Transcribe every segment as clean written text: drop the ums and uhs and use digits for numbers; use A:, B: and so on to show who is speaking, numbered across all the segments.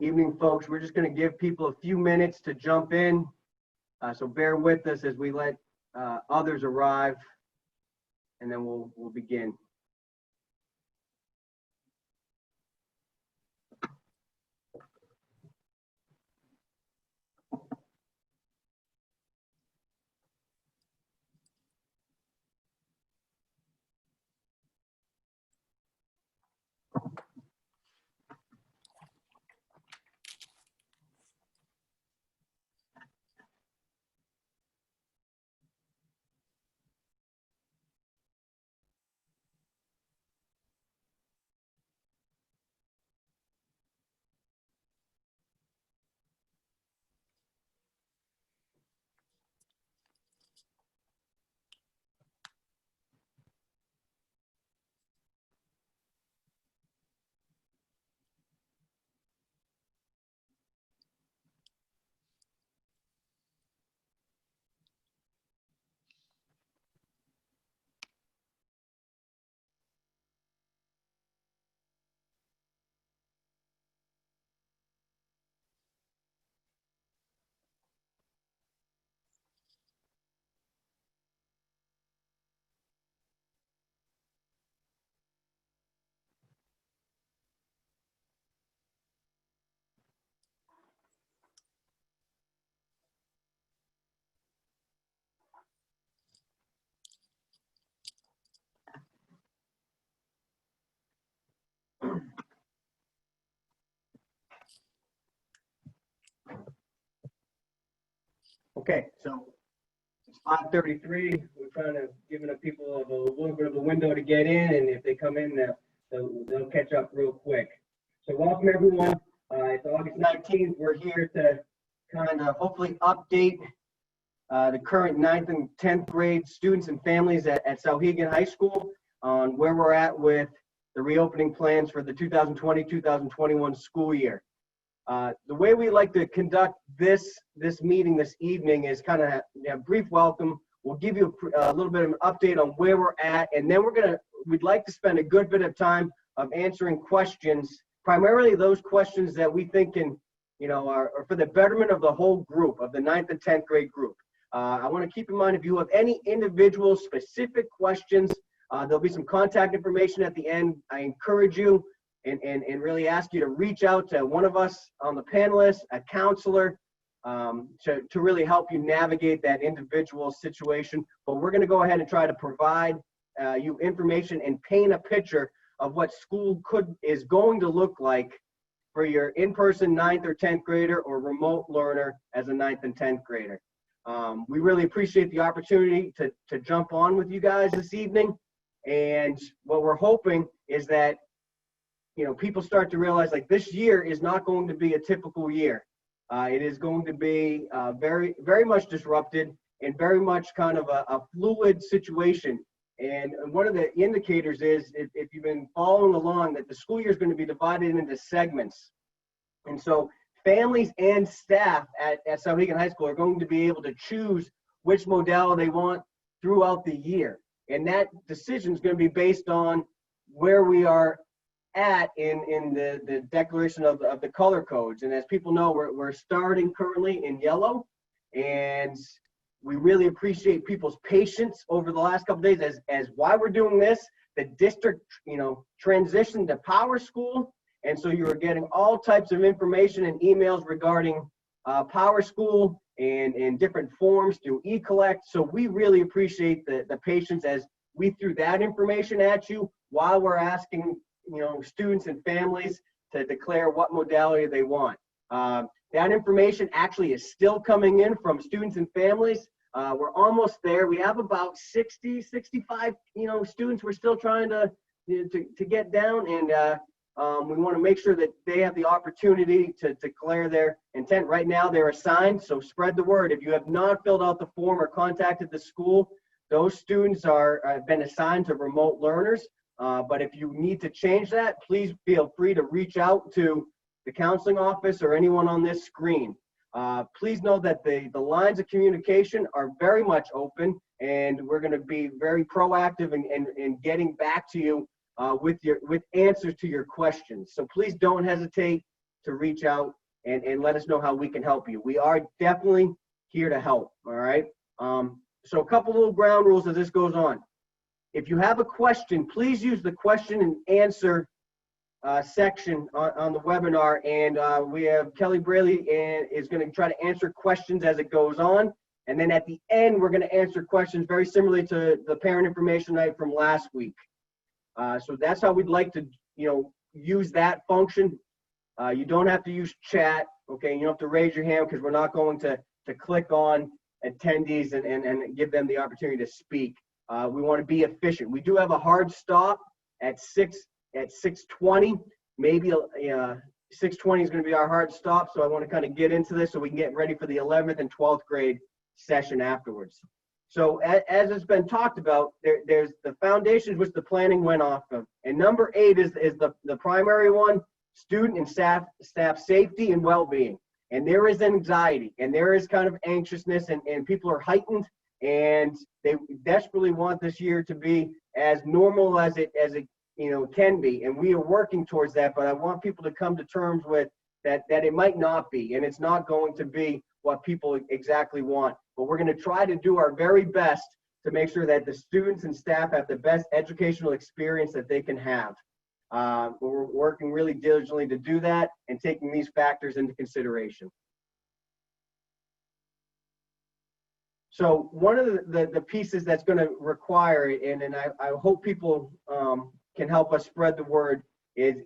A: Evening, folks. We're just going to give people a few minutes to jump in. So bear with us as we let others arrive, and then we'll begin. Okay, so it's 5:33. We're trying to give people a little bit of a window to get in, and if they come in, they'll catch up real quick. So welcome, everyone. It's August 19th. We're here to kind of hopefully update the current 9th and 10th grade students and families at Souhegan High School on where we're at with the reopening plans for the 2020-2021 school year. The way we like to conduct this meeting this evening is kind of a brief welcome. We'll give you a little bit of an update on where we're at, and then we'd like to spend a good bit of time of answering questions, primarily those questions that we think can, are for the betterment of the whole group, of the 9th and 10th grade group. I want to keep in mind, if you have any individual specific questions, there'll be some contact information at the end. I encourage you and really ask you to reach out to one of us on the panelists, a counselor, to really help you navigate that individual situation. But we're going to go ahead and try to provide you information and paint a picture of what school is going to look like for your in-person 9th or 10th grader or remote learner as a 9th and 10th grader. We really appreciate the opportunity to jump on with you guys this evening. And what we're hoping is that people start to realize, like, this year is not going to be a typical year. It is going to be very, very much disrupted and very much kind of a fluid situation. And one of the indicators is, if you've been following along, that the school year is going to be divided into segments. And so families and staff at Souhegan High School are going to be able to choose which modality they want throughout the year. And that decision is going to be based on where we are at in the declaration of the color codes. And as people know, we're starting currently in yellow, and we really appreciate people's patience over the last couple of days as why we're doing this. The district transitioned to Power School, and so you are getting all types of information and emails regarding Power School and different forms through e-collect. So we really appreciate the patience as we threw that information at you while we're asking students and families to declare what modality they want. That information actually is still coming in from students and families. We're almost there. We have about 60, 65, students we're still trying to get down, and we want to make sure that they have the opportunity to declare their intent. Right now, they're assigned, so spread the word. If you have not filled out the form or contacted the school, those students have been assigned to remote learners. But if you need to change that, please feel free to reach out to the counseling office or anyone on this screen. Please know that the lines of communication are very much open, and we're going to be very proactive in getting back to you with answers to your questions. So please don't hesitate to reach out and let us know how we can help you. We are definitely here to help, all right? So a couple little ground rules as this goes on. If you have a question, please use the question and answer section on the webinar, and we have Kelly Braley and is going to try to answer questions as it goes on, and then at the end we're going to answer questions very similarly to the parent information night from last week. So that's how we'd like to, use that function. You don't have to use chat, okay? You don't have to raise your hand because we're not going to click on attendees and give them the opportunity to speak. We want to be efficient. We do have a hard stop at 6:20. Maybe 6:20 is going to be our hard stop. So I want to kind of get into this so we can get ready for the 11th and 12th grade session afterwards. So as it's been talked about, there's the foundations which the planning went off of. And number 8 is the primary one, student and staff safety and well-being. And there is anxiety and there is kind of anxiousness and people are heightened and they desperately want this year to be as normal as it can be. And we are working towards that, but I want people to come to terms with that it might not be, and it's not going to be what people exactly want. But we're going to try to do our very best to make sure that the students and staff have the best educational experience that they can have. We're working really diligently to do that and taking these factors into consideration. So one of the pieces that's going to require it, and I hope people can help us spread the word, is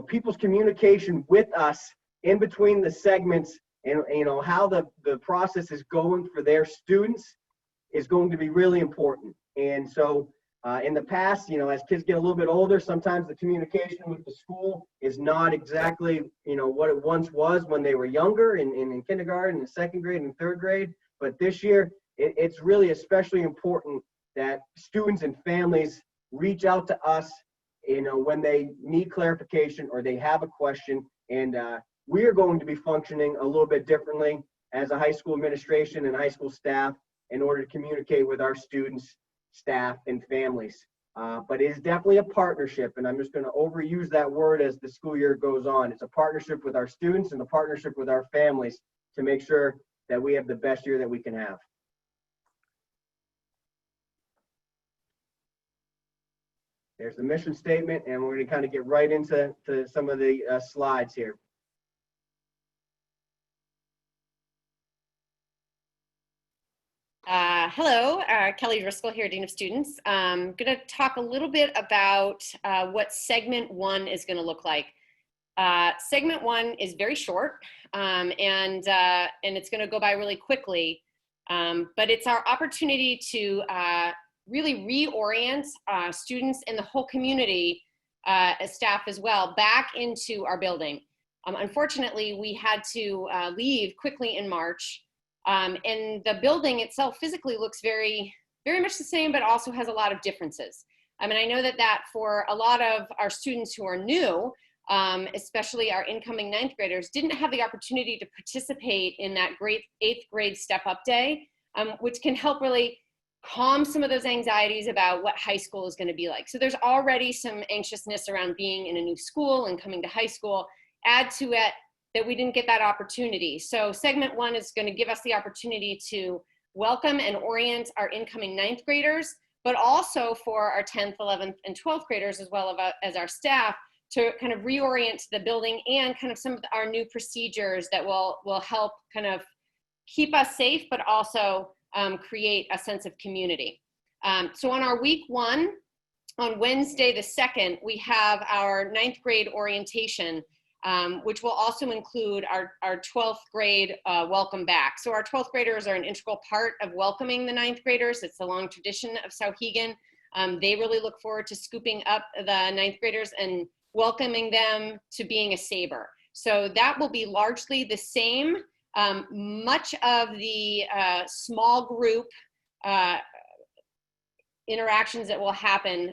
A: people's communication with us in between the segments, and how the process is going for their students is going to be really important. And so in the past, as kids get a little bit older, sometimes the communication with the school is not exactly what it once was when they were younger in kindergarten and second grade and third grade. But this year it's really especially important that students and families reach out to us when they need clarification or they have a question. And we are going to be functioning a little bit differently as a high school administration and high school staff in order to communicate with our students, staff, and families. But it is definitely a partnership, and I'm just going to overuse that word as the school year goes on. It's a partnership with our students and a partnership with our families to make sure that we have the best year that we can have. There's the mission statement, and we're going to kind of get right into some of the slides here.
B: Hello, Kelly Driscoll here, Dean of Students. I'm going to talk a little bit about what segment 1 is going to look like. Segment 1 is very short, and it's going to go by really quickly, but it's our opportunity to really reorient students and the whole community, staff as well, back into our building. Unfortunately, we had to leave quickly in March. And the building itself physically looks very much the same, but also has a lot of differences. I mean, I know that for a lot of our students who are new, especially our incoming 9th graders, didn't have the opportunity to participate in that great 8th grade step-up day, which can help really calm some of those anxieties about what high school is going to be like. So there's already some anxiousness around being in a new school and coming to high school. Add to it that we didn't get that opportunity. So segment 1 is going to give us the opportunity to welcome and orient our incoming 9th graders, but also for our 10th, 11th, and 12th graders, as well as our staff, to kind of reorient the building and kind of some of our new procedures that will help kind of keep us safe, but also create a sense of community. So on our week 1, on Wednesday the 2nd, we have our 9th grade orientation, which will also include our 12th grade welcome back. So our 12th graders are an integral part of welcoming the 9th graders. It's a long tradition of Souhegan. They really look forward to scooping up the 9th graders and welcoming them to being a Sabre. So that will be largely the same. Much of the small group interactions that will happen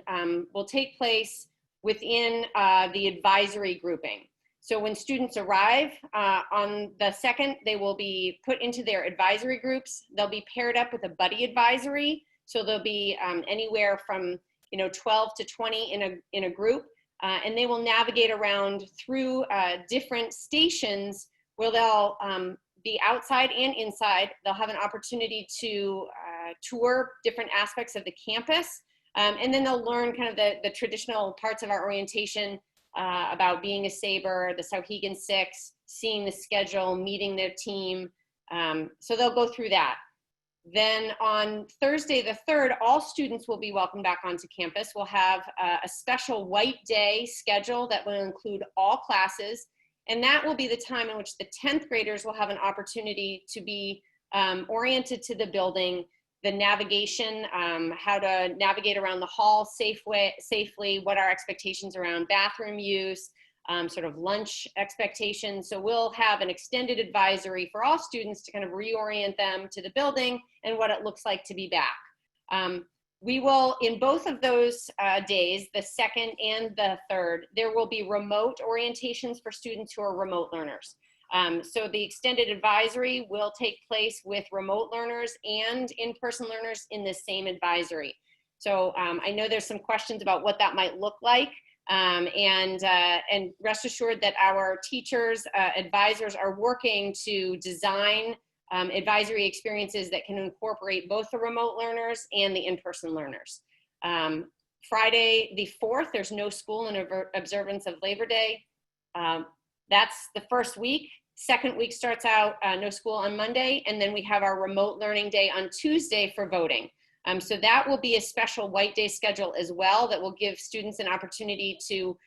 B: will take place within the advisory grouping. So when students arrive on the 2nd, they will be put into their advisory groups. They'll be paired up with a buddy advisory. So they'll be anywhere from 12 to 20 in a group. and they will navigate around through different stations where they'll be outside and inside. They'll have an opportunity to tour different aspects of the campus, and then they'll learn kind of the traditional parts of our orientation about being a Sabre, the Souhegan Six, seeing the schedule, meeting their team. So they'll go through that. Then on Thursday the 3rd, all students will be welcomed back onto campus. We'll have a special white day schedule that will include all classes, and that will be the time in which the 10th graders will have an opportunity to be oriented to the building, the navigation, how to navigate around the hall safely, what our expectations around bathroom use, sort of lunch expectations. So we'll have an extended advisory for all students to kind of reorient them to the building and what it looks like to be back. We will, in both of those days, the 2nd and the 3rd, there will be remote orientations for students who are remote learners. So the extended advisory will take place with remote learners and in-person learners in the same advisory. So I know there's some questions about what that might look like. And rest assured that our teachers, advisors are working to design advisory experiences that can incorporate both the remote learners and the in-person learners. Friday the 4th, there's no school in observance of Labor Day. That's the first week. Second week starts out no school on Monday, and then we have our remote learning day on Tuesday for voting. So that will be a special white day schedule as well that will give students an opportunity to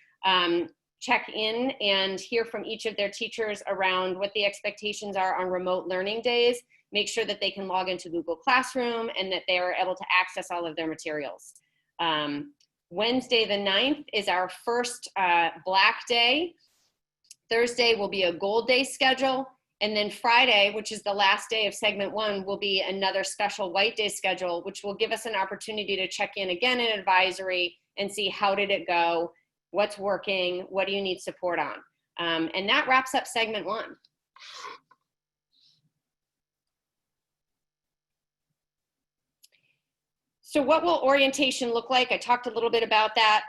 B: check in and hear from each of their teachers around what the expectations are on remote learning days, make sure that they can log into Google Classroom and that they are able to access all of their materials. Wednesday the 9th is our first Black Day. Thursday will be a Gold Day schedule. And then Friday, which is the last day of segment 1, will be another special white day schedule, which will give us an opportunity to check in again in advisory and see how did it go, what's working, what do you need support on. And that wraps up segment 1. So what will orientation look like? I talked a little bit about that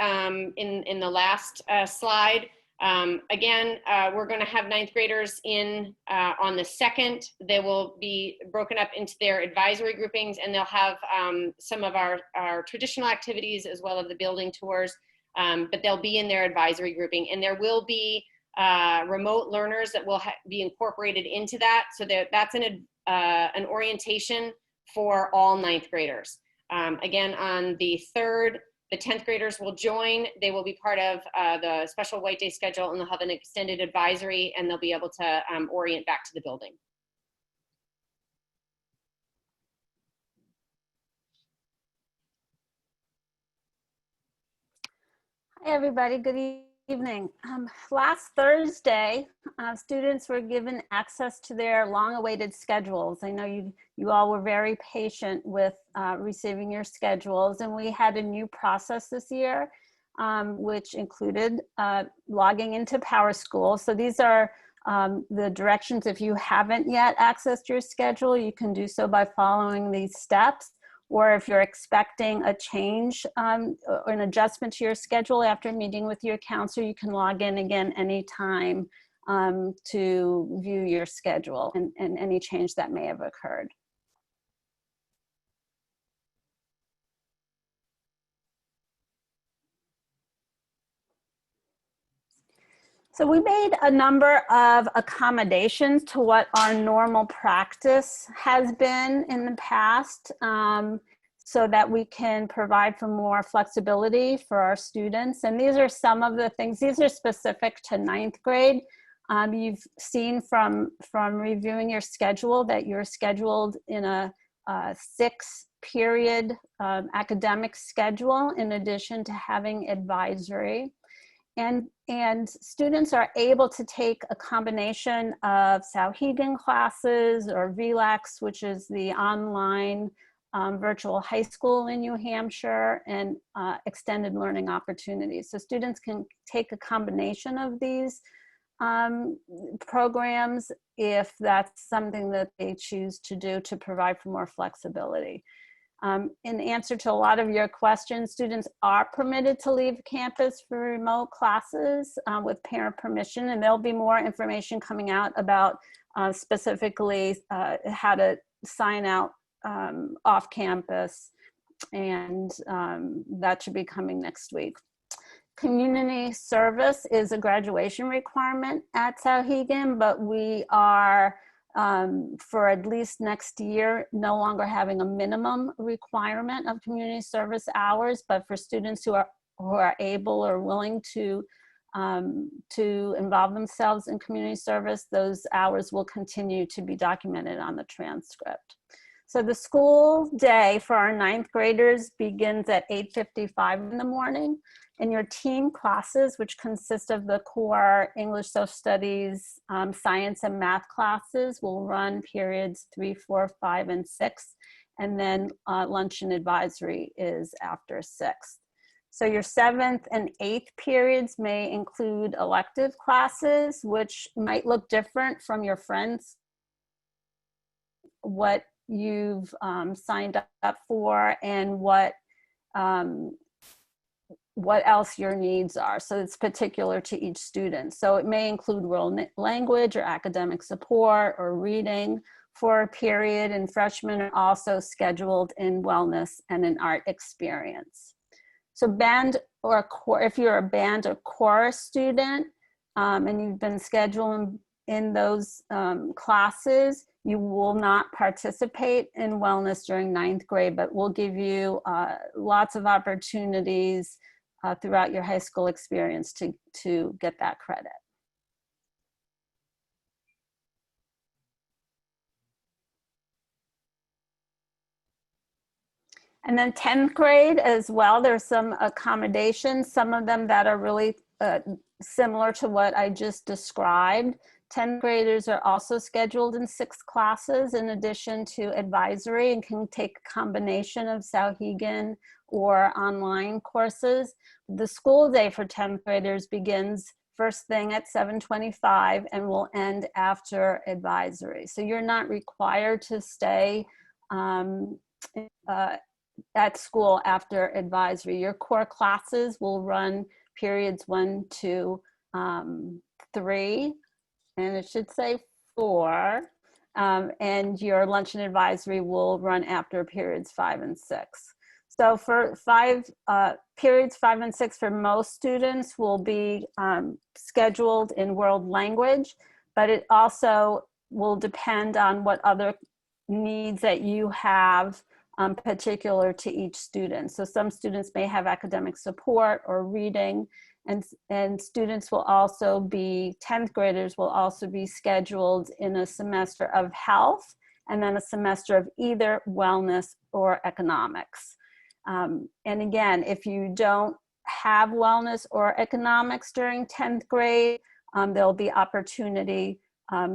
B: in the last slide. Again, we're going to have 9th graders in on the 2nd. They will be broken up into their advisory groupings, and they'll have some of our traditional activities as well as the building tours, but they'll be in their advisory grouping. And there will be remote learners that will be incorporated into that, so that's an orientation for all 9th graders. Again, on the 3rd, the 10th graders will join. They will be part of the special white day schedule, and they'll have an extended advisory, and they'll be able to orient back to the building.
C: Hi, everybody. Good evening. Last Thursday, students were given access to their long-awaited schedules. I know you all were very patient with receiving your schedules, and we had a new process this year, which included logging into PowerSchool. So these are the directions. If you haven't yet accessed your schedule, you can do so by following these steps. Or if you're expecting a change or an adjustment to your schedule after meeting with your counselor, you can log in again anytime to view your schedule and any change that may have occurred. So we made a number of accommodations to what our normal practice has been in the past, so that we can provide for more flexibility for our students. And these are some of the things. These are specific to 9th grade. You've seen from reviewing your schedule that you're scheduled in a 6-period academic schedule in addition to having advisory. And students are able to take a combination of Souhegan classes or VLAX, which is the online virtual high school in New Hampshire, and extended learning opportunities. So students can take a combination of these programs if that's something that they choose to do to provide for more flexibility. In answer to a lot of your questions, students are permitted to leave campus for remote classes with parent permission, and there'll be more information coming out about specifically how to sign out off campus, and that should be coming next week. Community service is a graduation requirement at Souhegan, but we are, for at least next year, no longer having a minimum requirement of community service hours, but for students who are able or willing to involve themselves in community service, those hours will continue to be documented on the transcript. So the school day for our 9th graders begins at 8:55 in the morning. And your team classes, which consist of the core English, Social Studies, science and math classes, will run periods 3, 4, 5, and 6. And then lunch and advisory is after 6. So your 7th and 8th periods may include elective classes, which might look different from your friends, what you've signed up for, and what else your needs are. So it's particular to each student. So it may include world language or academic support or reading for a period, and freshmen are also scheduled in wellness and an art experience. So band or if you're a band or chorus student and you've been scheduled in those classes, you will not participate in wellness during 9th grade, but we'll give you lots of opportunities throughout your high school experience to get that credit. And then 10th grade as well, there's some accommodations, some of them that are really similar to what I just described. 10th graders are also scheduled in 6 classes in addition to advisory, and can take a combination of Souhegan or online courses. The school day for 10th graders begins first thing at 7:25 and will end after advisory. So you're not required to stay at school after advisory. Your core classes will run periods 1, 2, 3, and it should say 4. And your lunch and advisory will run after periods 5 and 6. So for periods 5 and 6 for most students will be scheduled in world language, but it also will depend on what other needs that you have particular to each student. So some students may have academic support or reading, and students will also be, 10th graders will also be scheduled in a semester of health and then a semester of either wellness or economics. And again, if you don't have wellness or economics during 10th grade, there'll be opportunity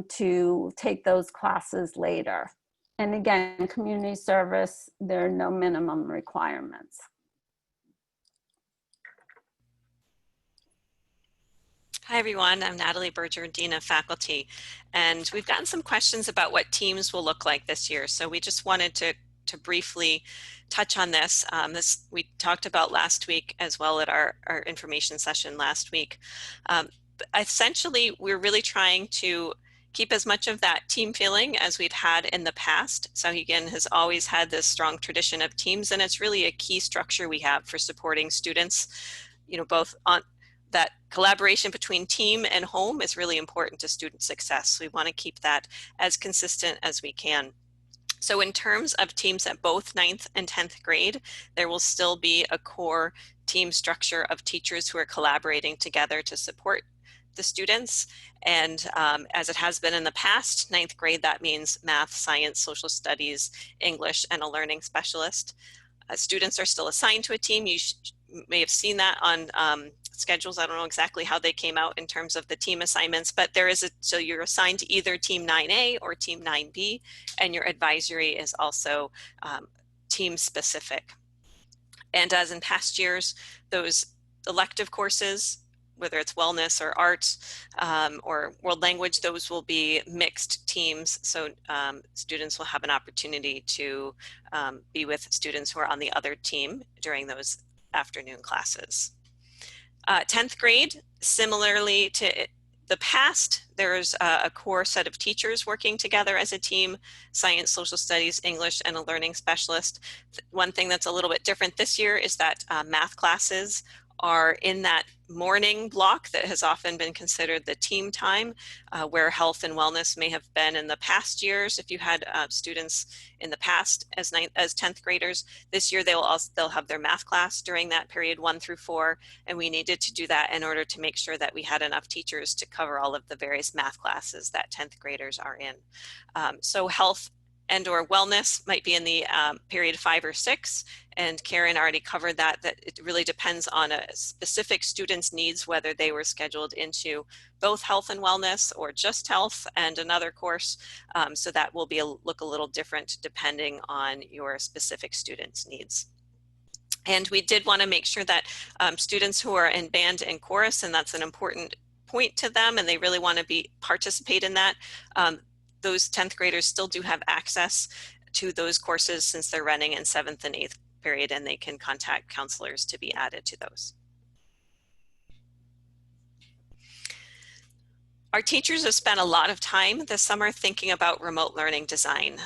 C: to take those classes later. And again, community service, there are no minimum requirements.
D: Hi everyone, I'm Natalie Berger, Dean of Faculty, and we've gotten some questions about what teams will look like this year. So we just wanted to briefly touch on this. We talked about last week as well at our information session last week. Essentially, we're really trying to keep as much of that team feeling as we've had in the past. Souhegan has always had this strong tradition of teams, and it's really a key structure we have for supporting students, both on that collaboration between team and home is really important to student success. So we want to keep that as consistent as we can. So in terms of teams at both 9th and 10th grade, there will still be a core team structure of teachers who are collaborating together to support the students. And as it has been in the past, 9th grade, that means math, science, social studies, English, and a learning specialist. Students are still assigned to a team. You may have seen that on schedules. I don't know exactly how they came out in terms of the team assignments, but so you're assigned to either team 9A or team 9B, and your advisory is also team specific. And as in past years, those elective courses whether it's wellness or art or world language, those will be mixed teams. So students will have an opportunity to be with students who are on the other team during those afternoon classes. 10th grade, similarly to the past, there's a core set of teachers working together as a team: science, social studies, English, and a learning specialist. One thing that's a little bit different this year is that math classes are in that morning block that has often been considered the team time, where health and wellness may have been in the past years. If you had students in the past as 10th graders, this year they'll have their math class during that period 1 through 4, and we needed to do that in order to make sure that we had enough teachers to cover all of the various math classes that 10th graders are in. So health and or wellness might be in the period 5 or 6, and Karen already covered that it really depends on a specific student's needs, whether they were scheduled into both health and wellness or just health and another course. So that will look a little different depending on your specific student's needs. And we did want to make sure that students who are in band and chorus, and that's an important point to them, and they really want to participate in that, those 10th graders still do have access to those courses since they're running in 7th and 8th period, and they can contact counselors to be added to those. Our teachers have spent a lot of time this summer thinking about remote learning design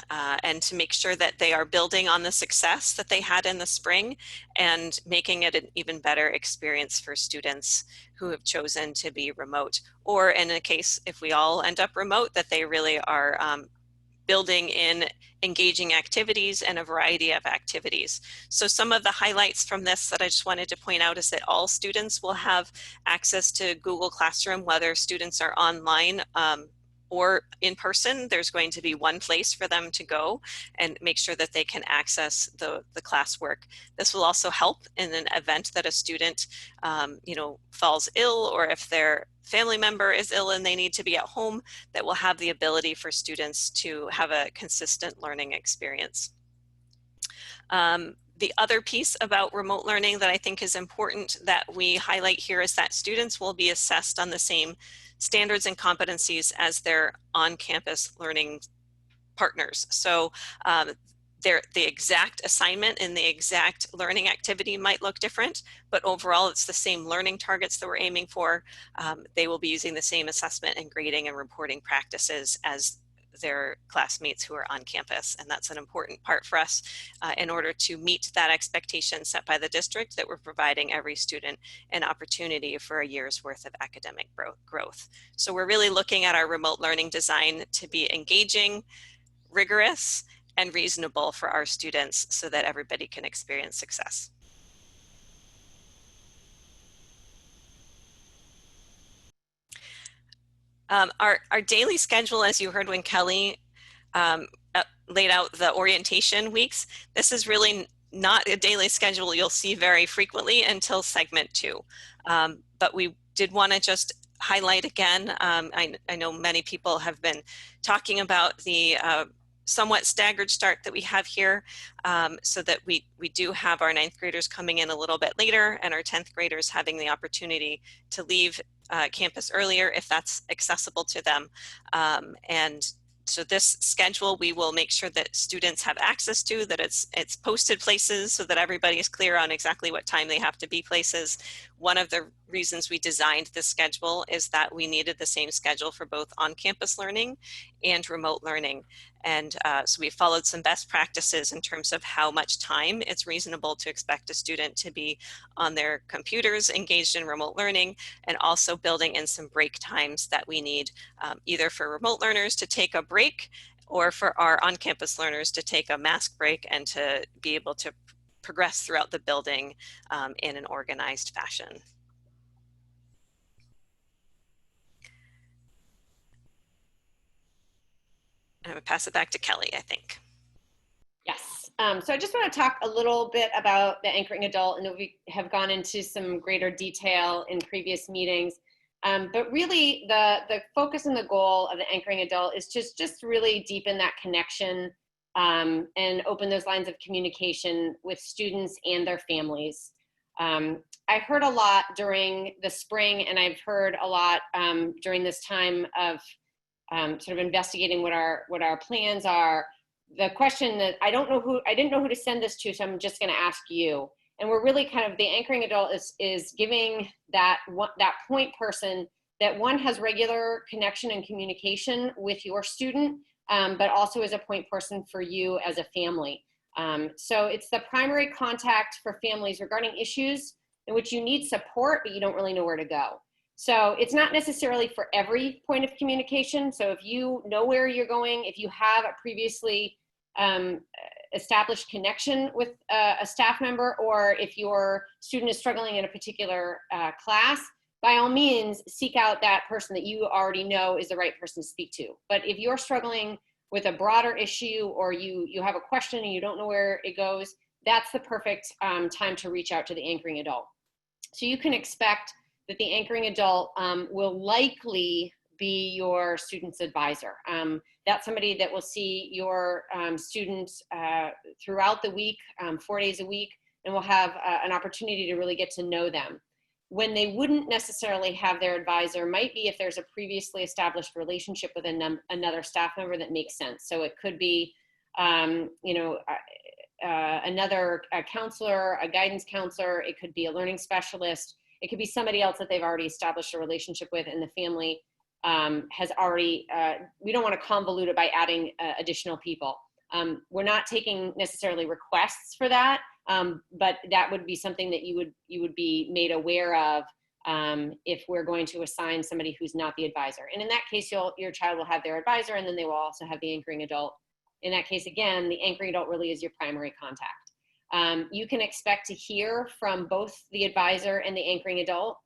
D: and to make sure that they are building on the success that they had in the spring and making it an even better experience for students who have chosen to be remote, or in a case, if we all end up remote, that they really are building in engaging activities and a variety of activities. So some of the highlights from this that I just wanted to point out is that all students will have access to Google Classroom, whether students are online or in person. There's going to be one place for them to go and make sure that they can access the classwork. This will also help in an event that a student falls ill, or if their family member is ill and they need to be at home, that will have the ability for students to have a consistent learning experience. The other piece about remote learning that I think is important that we highlight here is that students will be assessed on the same standards and competencies as their on-campus learning partners. So the exact assignment and the exact learning activity might look different, but overall it's the same learning targets that we're aiming for. They will be using the same assessment and grading and reporting practices as their classmates who are on campus. And that's an important part for us in order to meet that expectation set by the district that we're providing every student an opportunity for a year's worth of academic growth. So we're really looking at our remote learning design to be engaging, rigorous, and reasonable for our students so that everybody can experience success. Our daily schedule, as you heard when Kelly laid out the orientation weeks, this is really not a daily schedule you'll see very frequently until segment 2. But we did want to just highlight again, I know many people have been talking about the somewhat staggered start that we have here, so that we do have our 9th graders coming in a little bit later and our 10th graders having the opportunity to leave campus earlier if that's accessible to them. And so this schedule, we will make sure that students have access to, that it's posted places so that everybody is clear on exactly what time they have to be places. One of the reasons we designed this schedule is that we needed the same schedule for both on-campus learning and remote learning. And so we followed some best practices in terms of how much time it's reasonable to expect a student to be on their computers engaged in remote learning, and also building in some break times that we need either for remote learners to take a break or for our on-campus learners to take a mask break and to be able to progress throughout the building in an organized fashion. I'm going to pass it back to Kelly, I think.
B: Yes. So I just want to talk a little bit about the anchoring adult, and we have gone into some greater detail in previous meetings. But really the focus and the goal of the anchoring adult is just really deepen that connection and open those lines of communication with students and their families. I heard a lot during the spring, and I've heard a lot during this time of sort of investigating what our plans are. The question that I didn't know who to send this to, so I'm just going to ask you. And we're really kind of, the anchoring adult is giving that point person that one has regular connection and communication with your student, but also is a point person for you as a family. So it's the primary contact for families regarding issues in which you need support, but you don't really know where to go. So it's not necessarily for every point of communication. So if you know where you're going, if you have a previously established connection with a staff member, or if your student is struggling in a particular class, by all means, seek out that person that you already know is the right person to speak to. But if you're struggling with a broader issue, or you have a question and you don't know where it goes, that's the perfect time to reach out to the anchoring adult. So you can expect that the anchoring adult will likely be your student's advisor. That's somebody that will see your students throughout the week, 4 days a week, and will have an opportunity to really get to know them. When they wouldn't necessarily have their advisor might be if there's a previously established relationship with another staff member that makes sense. So it could be, another counselor, a guidance counselor. It could be a learning specialist. It could be somebody else that they've already established a relationship with, and the family has already, we don't want to convolute it by adding additional people. We're not taking necessarily requests for that, but that would be something that you would be made aware of if we're going to assign somebody who's not the advisor. And in that case, your child will have their advisor, and then they will also have the anchoring adult. In that case, again, the anchoring adult really is your primary contact. You can expect to hear from both the advisor and the anchoring adult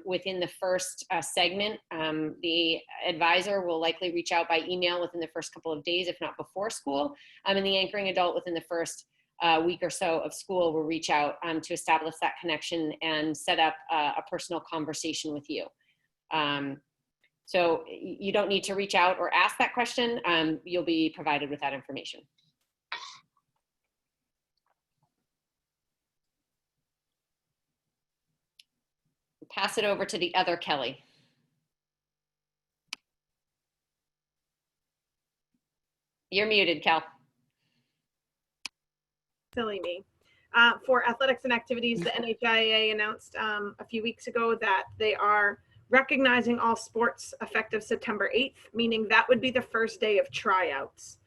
B: within the first segment. The advisor will likely reach out by email within the first couple of days, if not before school. And the anchoring adult within the first week or so of school will reach out to establish that connection and set up a personal conversation with you. So you don't need to reach out or ask that question. You'll be provided with that information. Pass it over to the other Kelly. You're muted, Kel.
E: Silly me. For athletics and activities, the NHIAA announced a few weeks ago that they are recognizing all sports effective September 8th, meaning that would be the first day of tryouts.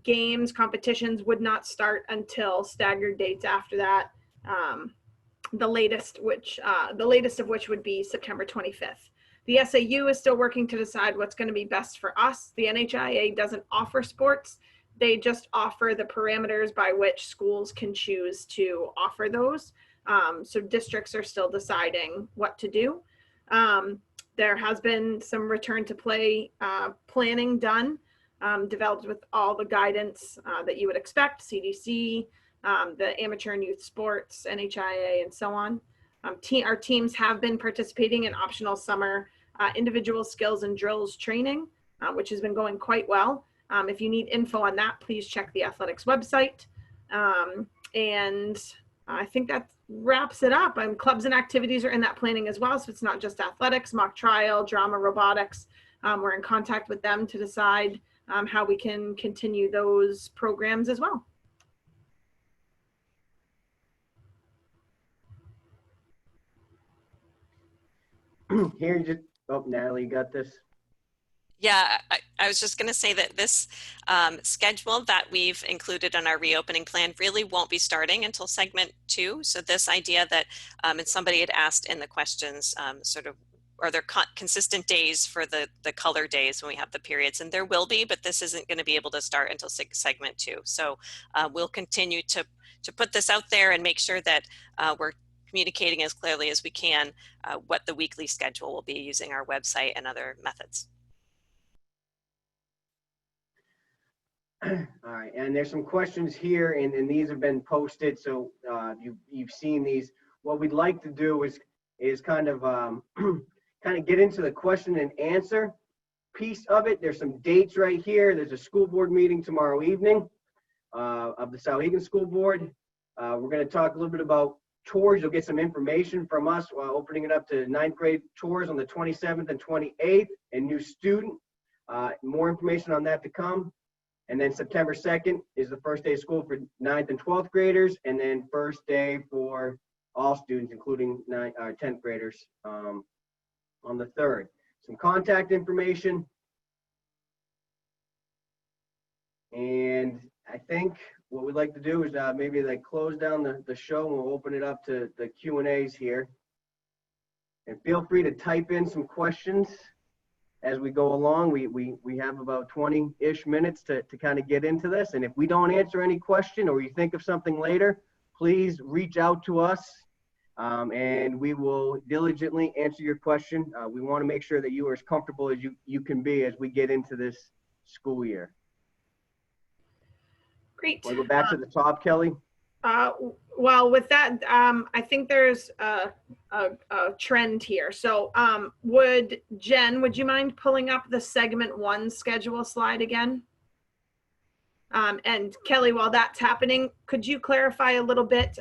E: Games, competitions would not start until staggered dates after that. The latest of which would be September 25th. The SAU is still working to decide what's going to be best for us. The NHIAA doesn't offer sports. They just offer the parameters by which schools can choose to offer those. So districts are still deciding what to do. There has been some return to play planning done, developed with all the guidance that you would expect, CDC, the amateur and youth sports, NHIAA, and so on. Our teams have been participating in optional summer individual skills and drills training, which has been going quite well. If you need info on that, please check the athletics website. And I think that wraps it up. Clubs and activities are in that planning as well. So it's not just athletics, mock trial, drama, robotics. We're in contact with them to decide how we can continue those programs as well.
A: Here, just, oh, Natalie, you got this?
D: Yeah, I was just going to say that this schedule that we've included in our reopening plan really won't be starting until segment 2. So this idea that, and somebody had asked in the questions, sort of, are there consistent days for the color days when we have the periods? And there will be, but this isn't going to be able to start until segment 2. So we'll continue to put this out there and make sure that we're communicating as clearly as we can what the weekly schedule will be using our website and other methods.
A: All right, and there's some questions here, and these have been posted, so you've seen these. What we'd like to do is kind of get into the question and answer piece of it. There's some dates right here. There's a school board meeting tomorrow evening of the Souhegan School Board. We're going to talk a little bit about tours. You'll get some information from us while opening it up to ninth grade tours on the 27th and 28th, and new student. More information on that to come. And then September 2nd is the first day of school for 9th and 12th graders, and then first day for all students, including 10th graders, on the 3rd. Some contact information. And I think what we'd like to do is maybe like close down the show, and we'll open it up to the Q&As here. And feel free to type in some questions as we go along. We have about 20-ish minutes to kind of get into this. And if we don't answer any question or you think of something later, please reach out to us, and we will diligently answer your question. We want to make sure that you are as comfortable as you can be as we get into this school year.
E: Great.
A: Want to go back to the top, Kelly?
E: Well, with that, I think there's a trend here. So Jen, would you mind pulling up the segment 1 schedule slide again? And Kelly, while that's happening, could you clarify a little bit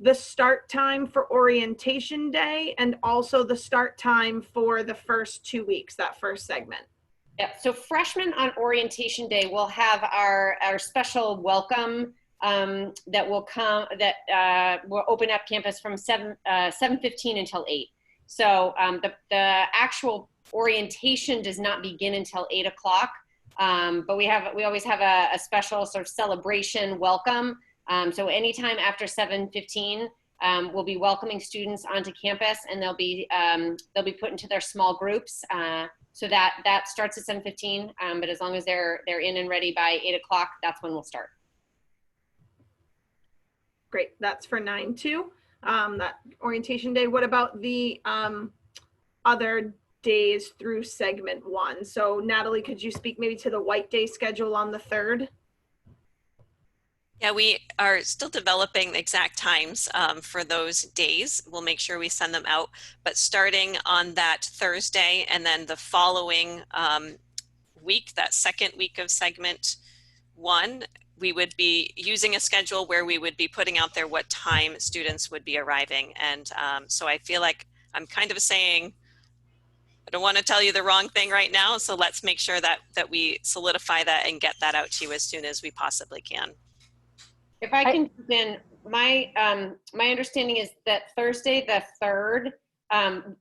E: the start time for orientation day and also the start time for the first 2 weeks, that first segment?
B: Yeah, so freshmen on orientation day will have our special welcome that will come, that will open up campus from 7:15 until 8. So the actual orientation does not begin until 8 o'clock, but we always have a special sort of celebration welcome. So anytime after 7:15, we'll be welcoming students onto campus, and they'll be put into their small groups. So that starts at 7:15, but as long as they're in and ready by 8 o'clock, that's when we'll start.
E: Great, that's for 9-2, that orientation day. What about the other days through segment 1? So Natalie, could you speak maybe to the white day schedule on the 3rd?
D: Yeah, we are still developing the exact times for those days. We'll make sure we send them out, but starting on that Thursday and then the following week, that second week of segment 1, we would be using a schedule where we would be putting out there what time students would be arriving. And so I feel like I'm kind of saying, I don't want to tell you the wrong thing right now. So let's make sure that we solidify that and get that out to you as soon as we possibly can.
B: If I can jump in, my understanding is that Thursday the 3rd,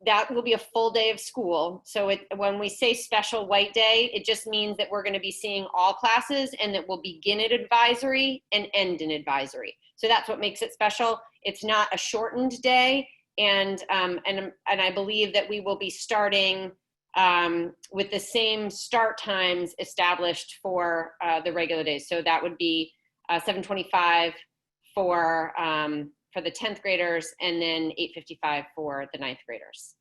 B: that will be a full day of school. So when we say special white day, it just means that we're going to be seeing all classes, and that we'll begin at advisory and end in advisory. So that's what makes it special. It's not a shortened day, and I believe that we will be starting with the same start times established for the regular days. So that would be 7:25 for the 10th graders, and then 8:55 for the 9th graders.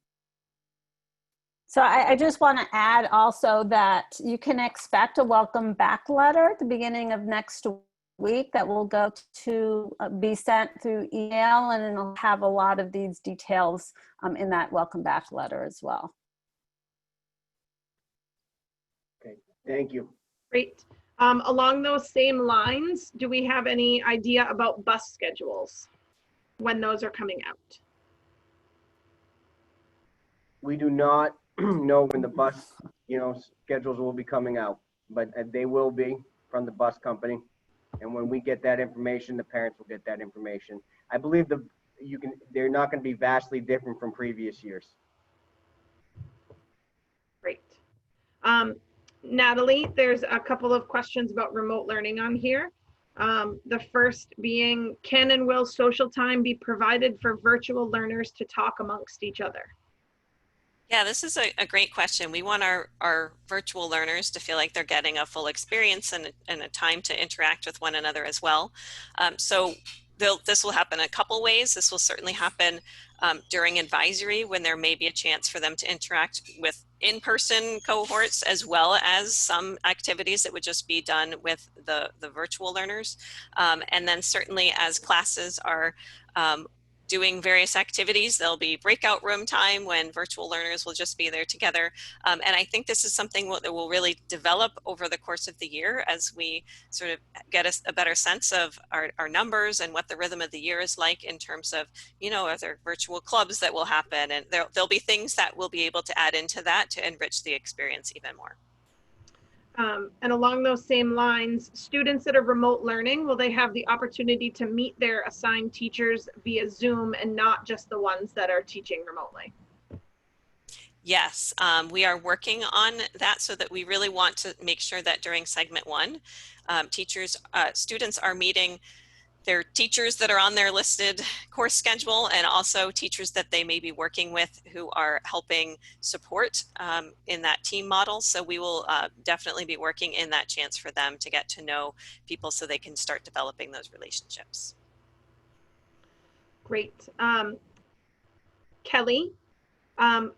C: So I just want to add also that you can expect a welcome back letter at the beginning of next week that will go to be sent through email, and it'll have a lot of these details in that welcome back letter as well.
A: Okay, thank you.
E: Great. Along those same lines, do we have any idea about bus schedules, when those are coming out?
A: We do not know when the bus, schedules will be coming out, but they will be from the bus company. And when we get that information, the parents will get that information. I believe they're not going to be vastly different from previous years.
E: Great. Natalie, there's a couple of questions about remote learning on here. The first being, can and will social time be provided for virtual learners to talk amongst each other?
D: Yeah, this is a great question. We want our virtual learners to feel like they're getting a full experience and a time to interact with one another as well. So this will happen a couple ways. This will certainly happen during advisory, when there may be a chance for them to interact with in-person cohorts, as well as some activities that would just be done with the virtual learners. And then certainly as classes are doing various activities. There'll be breakout room time when virtual learners will just be there together. And I think this is something that will really develop over the course of the year as we sort of get a better sense of our numbers and what the rhythm of the year is like in terms of, you know, are there virtual clubs that will happen? And there'll be things that we'll be able to add into that to enrich the experience even more.
E: And along those same lines, students that are remote learning, will they have the opportunity to meet their assigned teachers via Zoom and not just the ones that are teaching remotely?
D: Yes, we are working on that so that we really want to make sure that during segment 1, students are meeting their teachers that are on their listed course schedule, and also teachers that they may be working with who are helping support in that team model. So we will definitely be working in that chance for them to get to know people so they can start developing those relationships.
E: Great. Kelly,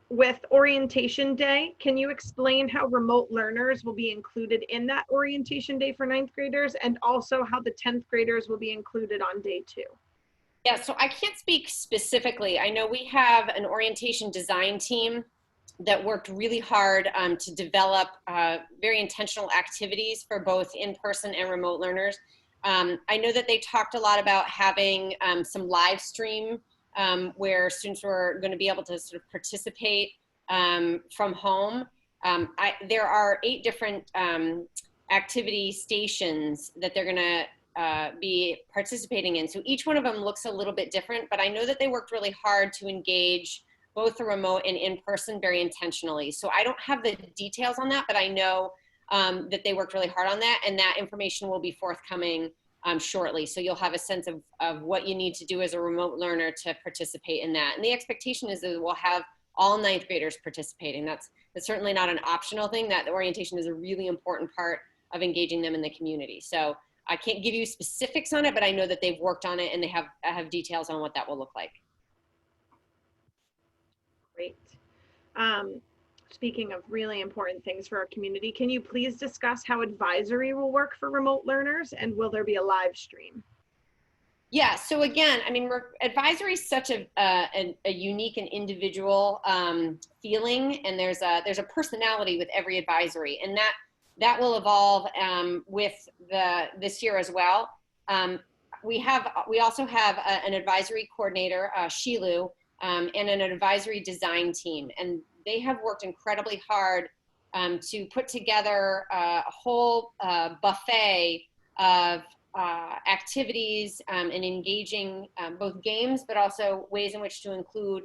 E: with orientation day, can you explain how remote learners will be included in that orientation day for 9th graders, and also how the 10th graders will be included on day 2?
B: Yeah, so I can't speak specifically. I know we have an orientation design team that worked really hard to develop very intentional activities for both in-person and remote learners. I know that they talked a lot about having some live stream where students were going to be able to sort of participate from home. There are 8 different activity stations that they're going to be participating in. So each one of them looks a little bit different, but I know that they worked really hard to engage both the remote and in-person very intentionally. So I don't have the details on that, but I know that they worked really hard on that, and that information will be forthcoming shortly. So you'll have a sense of what you need to do as a remote learner to participate in that. And the expectation is that we'll have all 9th graders participating. That's certainly not an optional thing. That the orientation is a really important part of engaging them in the community. So I can't give you specifics on it, but I know that they've worked on it and they have details on what that will look like.
E: Great. Speaking of really important things for our community, can you please discuss how advisory will work for remote learners, and will there be a live stream?
B: Yeah, so again, I mean, advisory is such a unique and individual feeling, and there's a personality with every advisory, and that will evolve with this year as well. We also have an advisory coordinator, Shilu, and an advisory design team, and they have worked incredibly hard to put together a whole buffet of activities and engaging both games, but also ways in which to include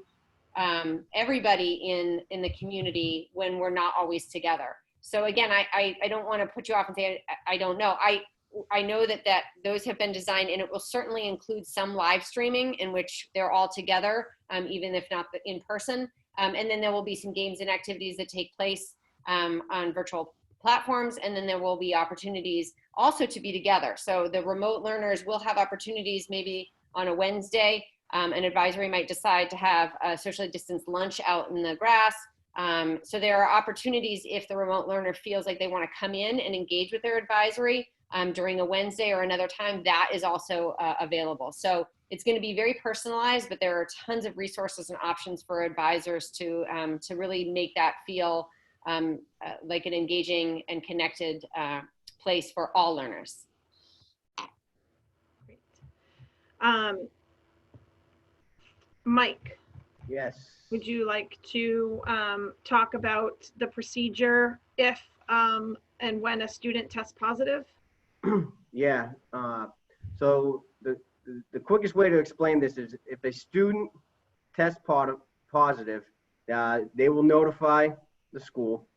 B: everybody in the community when we're not always together. So again, I don't want to put you off and say I don't know. I know that those have been designed, and it will certainly include some live streaming in which they're all together, even if not in person. And then there will be some games and activities that take place on virtual platforms, and then there will be opportunities also to be together. So the remote learners will have opportunities maybe on a Wednesday. An advisory might decide to have a socially distanced lunch out in the grass. So there are opportunities if the remote learner feels like they want to come in and engage with their advisory during a Wednesday or another time, that is also available. So it's going to be very personalized, but there are tons of resources and options for advisors to really make that feel like an engaging and connected place for all learners.
E: Great. Mike.
A: Yes.
E: Would you like to talk about the procedure if and when a student tests positive?
A: Yeah. So the quickest way to explain this is if a student tests positive, they will notify the school.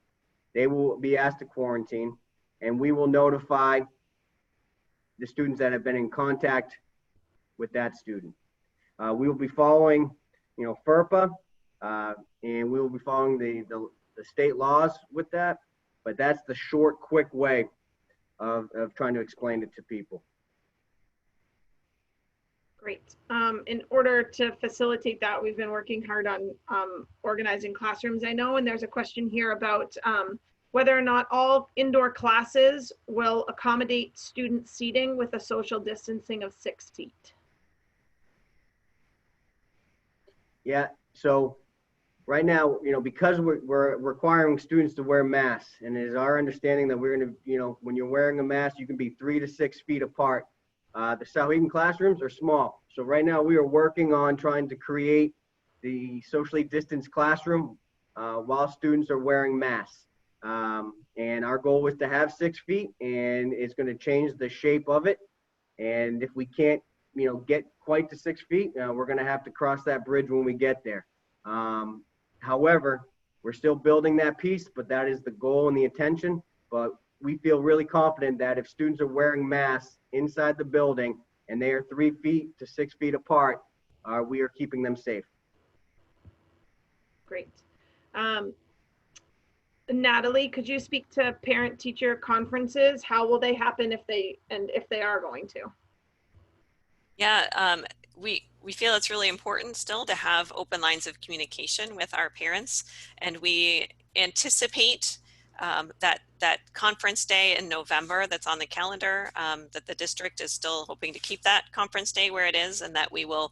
A: They will be asked to quarantine, and we will notify the students that have been in contact with that student. We will be following, FERPA, and we will be following the state laws with that. But that's the short, quick way of trying to explain it to people.
E: Great. In order to facilitate that, we've been working hard on organizing classrooms, I know, and there's a question here about whether or not all indoor classes will accommodate student seating with a social distancing of 6 feet.
A: Yeah, so right now, because we're requiring students to wear masks, and it is our understanding that we're going to, when you're wearing a mask, you can be 3 to 6 feet apart. The Souhegan classrooms are small. So right now we are working on trying to create the socially distanced classroom while students are wearing masks. And our goal was to have 6 feet, and it's going to change the shape of it. And if we can't, get quite to 6 feet, we're going to have to cross that bridge when we get there. However, we're still building that piece, but that is the goal and the intention. But we feel really confident that if students are wearing masks inside the building and they are 3 feet to 6 feet apart, we are keeping them safe.
E: Great. Natalie, could you speak to parent-teacher conferences? How will they happen if they are going to?
D: Yeah, we feel it's really important still to have open lines of communication with our parents, and we anticipate that conference day in November that's on the calendar, that the district is still hoping to keep that conference day where it is, and that we will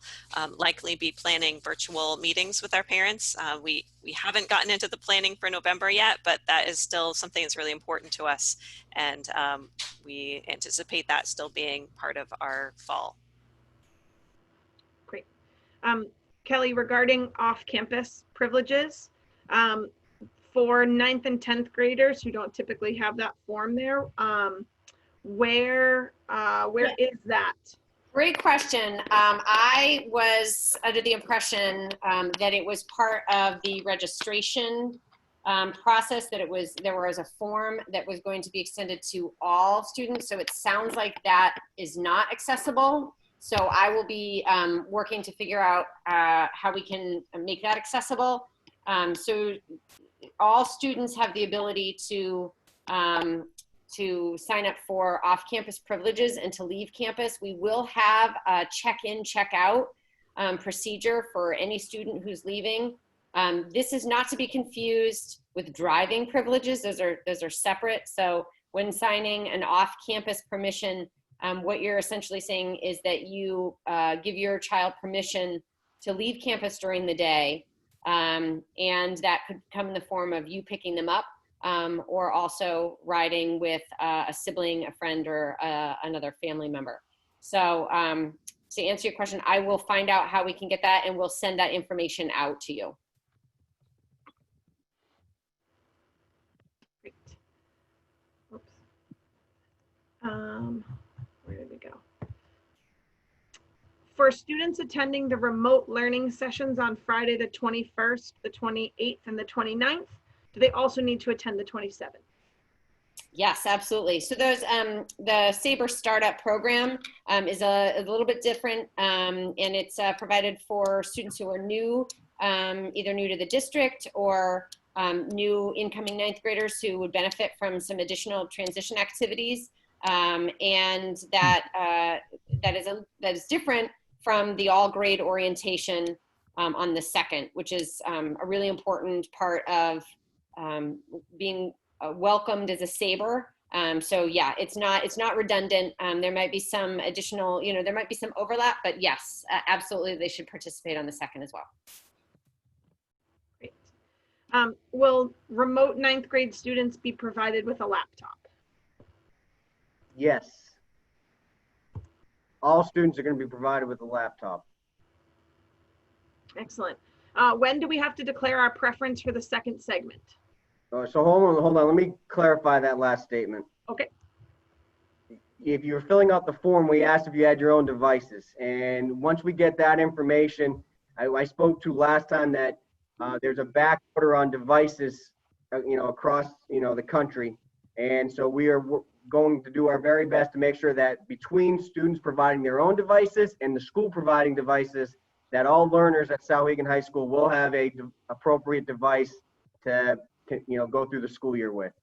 D: likely be planning virtual meetings with our parents. We haven't gotten into the planning for November yet, but that is still something that's really important to us, and we anticipate that still being part of our fall.
E: Great. Kelly, regarding off-campus privileges, for 9th and 10th graders who don't typically have that form there, where is that?
B: Great question. I was under the impression that it was part of the registration process, that there was a form that was going to be extended to all students. So it sounds like that is not accessible. So I will be working to figure out how we can make that accessible. So all students have the ability to sign up for off-campus privileges and to leave campus. We will have a check-in, check-out procedure for any student who's leaving. This is not to be confused with driving privileges. Those are separate. So when signing an off-campus permission, what you're essentially saying is that you give your child permission to leave campus during the day, and that could come in the form of you picking them up, or also riding with a sibling, a friend, or another family member. So to answer your question, I will find out how we can get that, and we'll send that information out to you.
E: Great. Oops. Where did we go? For students attending the remote learning sessions on Friday the 21st, the 28th, and the 29th, do they also need to attend the 27th?
B: Yes, absolutely. So there's the Sabre Startup Program is a little bit different, and it's provided for students who are new, either new to the district or new incoming 9th graders who would benefit from some additional transition activities, and that is different from the all grade orientation on the 2nd, which is a really important part of being welcomed as a Sabre. So yeah, it's not redundant. There might be some additional, there might be some overlap, but yes, absolutely, they should participate on the 2nd as well.
E: Great. Will remote 9th grade students be provided with a laptop?
A: Yes. All students are going to be provided with a laptop.
E: Excellent. When do we have to declare our preference for the 2nd segment?
A: So hold on. Let me clarify that last statement.
E: Okay.
A: If you're filling out the form, we asked if you had your own devices. And once we get that information, I spoke to last time that there's a back order on devices, across, the country. And so we are going to do our very best to make sure that between students providing their own devices and the school providing devices, that all learners at Souhegan High School will have a appropriate device to go through the school year with.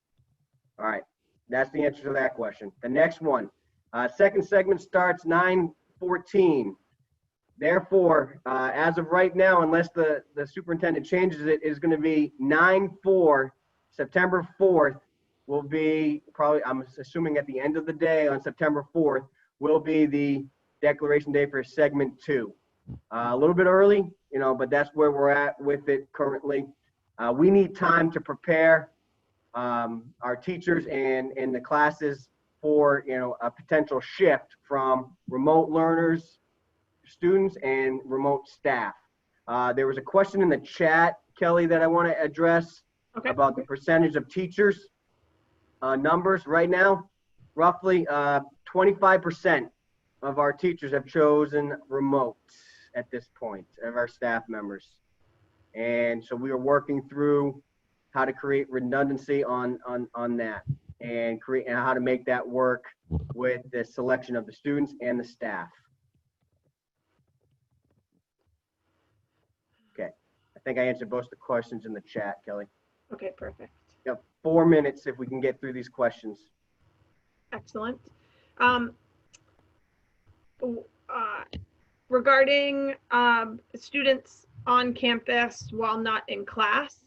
A: All right, that's the answer to that question. The next one, 2nd segment starts 9:14. Therefore, as of right now, unless the superintendent changes it, is going to be 9/4, September 4th will be probably, I'm assuming at the end of the day on September 4th, will be the declaration day for segment 2. A little bit early, but that's where we're at with it currently. We need time to prepare our teachers and the classes for, a potential shift from remote learners, students, and remote staff. There was a question in the chat, Kelly, that I want to address about the percentage of teachers numbers right now. Roughly 25% of our teachers have chosen remote at this point, of our staff members. And so we are working through how to create redundancy on that and how to make that work with the selection of the students and the staff. Okay, I think I answered most of the questions in the chat, Kelly.
E: Okay, perfect.
A: You have 4 minutes if we can get through these questions.
E: Excellent. Regarding students on campus while not in class,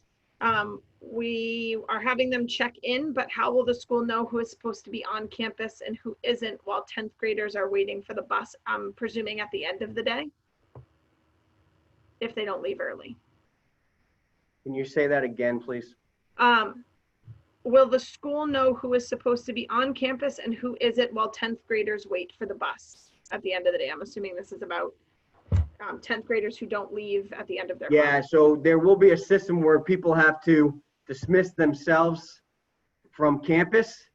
E: we are having them check in, but how will the school know who is supposed to be on campus and who isn't while 10th graders are waiting for the bus, I'm presuming at the end of the day, if they don't leave early?
A: Can you say that again, please?
E: Will the school know who is supposed to be on campus and who isn't while 10th graders wait for the bus at the end of the day? I'm assuming this is about 10th graders who don't leave at the end of their class.
A: So there will be a system where people have to dismiss themselves from campus.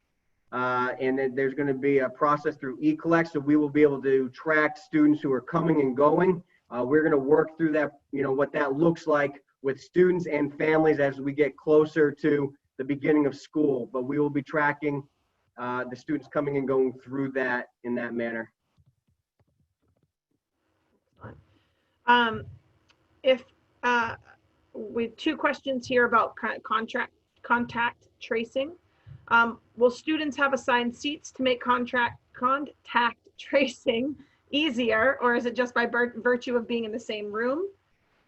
A: And then there's going to be a process through eCollect. So we will be able to track students who are coming and going. We're going to work through that, what that looks like with students and families as we get closer to the beginning of school, but we will be tracking the students coming and going through that in that manner.
E: With 2 questions here about contact tracing. Will students have assigned seats to make contact tracing easier, or is it just by virtue of being in the same room?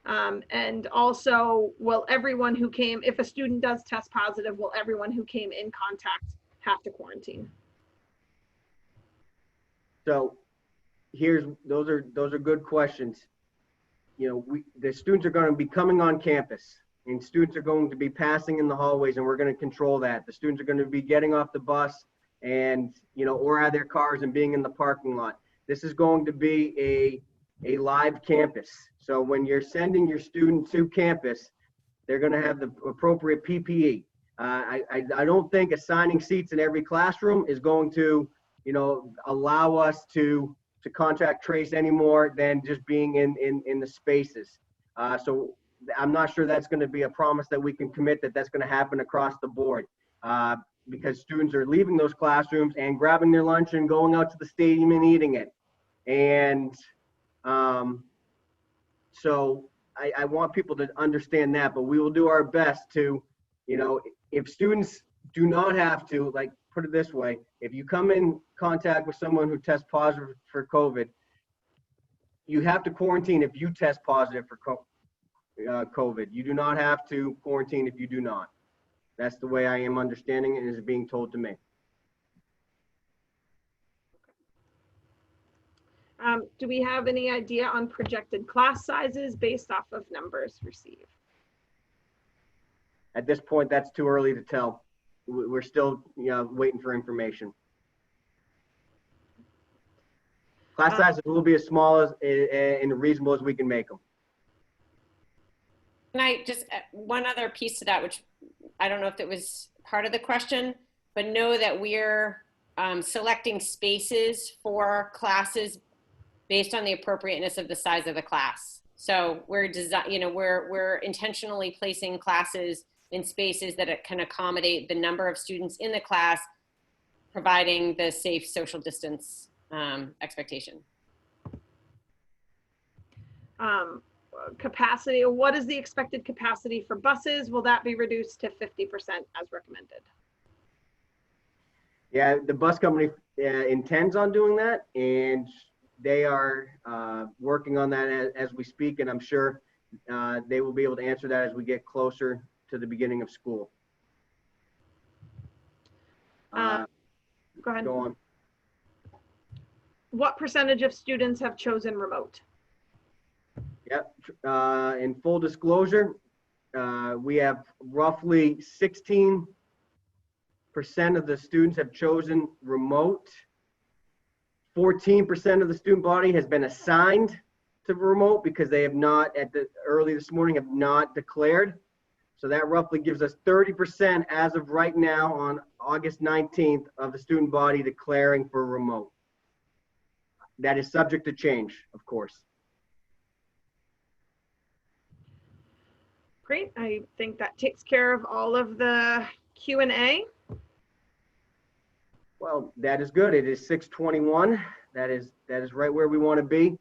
E: And also, will everyone who came, if a student does test positive, will everyone who came in contact have to quarantine?
A: So those are good questions. The students are going to be coming on campus, and students are going to be passing in the hallways, and we're going to control that. The students are going to be getting off the bus and, or out of their cars and being in the parking lot. This is going to be a live campus. So when you're sending your student to campus, they're going to have the appropriate PPE. I don't think assigning seats in every classroom is going to, allow us to contact trace any more than just being in the spaces. So I'm not sure that's going to be a promise that we can commit that's going to happen across the board, because students are leaving those classrooms and grabbing their lunch and going out to the stadium and eating it. And so I want people to understand that, but we will do our best to, if students do not have to, like, put it this way, if you come in contact with someone who tests positive for COVID, you have to quarantine if you test positive for COVID. You do not have to quarantine if you do not. That's the way I am understanding it, is being told to me.
E: Do we have any idea on projected class sizes based off of numbers received?
A: At this point, that's too early to tell. We're still waiting for information. Class sizes will be as small as and reasonable as we can make them.
B: And I just, one other piece to that, which I don't know if it was part of the question, but know that we're selecting spaces for classes based on the appropriateness of the size of the class. So we're we're intentionally placing classes in spaces that it can accommodate the number of students in the class, providing the safe social distance expectation.
E: Capacity, what is the expected capacity for buses? Will that be reduced to 50% as recommended?
A: Yeah, the bus company intends on doing that, and they are working on that as we speak, and I'm sure they will be able to answer that as we get closer to the beginning of school.
E: Go ahead.
A: Go on.
E: What percentage of students have chosen remote?
A: Yep. In full disclosure, we have roughly 16% of the students have chosen remote. 14% of the student body has been assigned to remote because they have not, early this morning, have not declared. So that roughly gives us 30% as of right now on August 19th of the student body declaring for remote. That is subject to change, of course.
E: Great. I think that takes care of all of the Q&A.
A: Well, that is good. It is 6:21. That is right where we want to be.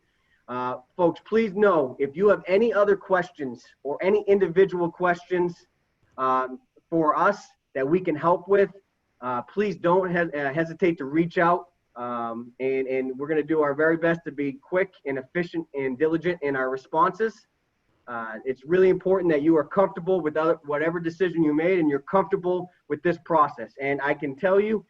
A: Folks, please know if you have any other questions or any individual questions for us that we can help with, please don't hesitate to reach out. And we're going to do our very best to be quick and efficient and diligent in our responses. It's really important that you are comfortable with whatever decision you made and you're comfortable with this process. And I can tell you,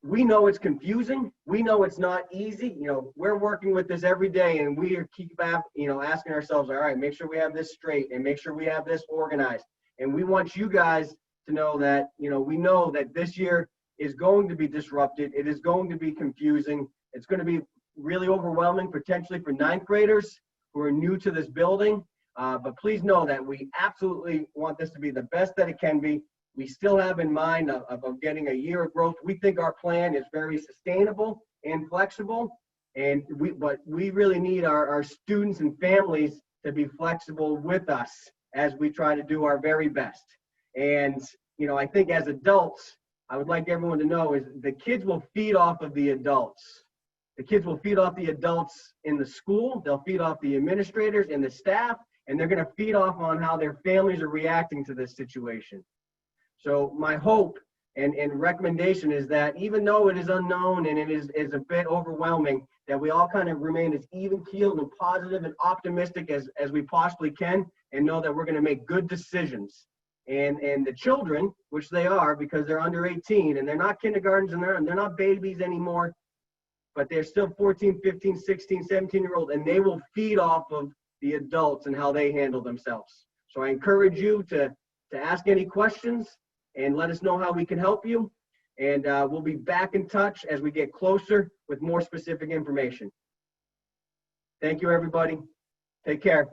A: we know it's confusing. We know it's not easy. You know, we're working with this every day and we keep asking ourselves, all right, make sure we have this straight and make sure we have this organized. And we want you guys to know that, we know that this year is going to be disrupted. It is going to be confusing. It's going to be really overwhelming, potentially for ninth graders who are new to this building. But please know that we absolutely want this to be the best that it can be. We still have in mind of getting a year of growth. We think our plan is very sustainable and flexible, but we really need our students and families to be flexible with us as we try to do our very best. And, I think as adults, I would like everyone to know is the kids will feed off of the adults. The kids will feed off the adults in the school. They'll feed off the administrators and the staff, and they're going to feed off on how their families are reacting to this situation. So my hope and recommendation is that even though it is unknown and it is a bit overwhelming, that we all kind of remain as even-keeled and positive and optimistic as we possibly can, and know that we're going to make good decisions. And the children, which they are because they're under 18 and they're not kindergartens and they're not babies anymore, but they're still 14, 15, 16, 17-year-old, and they will feed off of the adults and how they handle themselves. So I encourage you to ask any questions and let us know how we can help you. And we'll be back in touch as we get closer with more specific information. Thank you, everybody. Take care.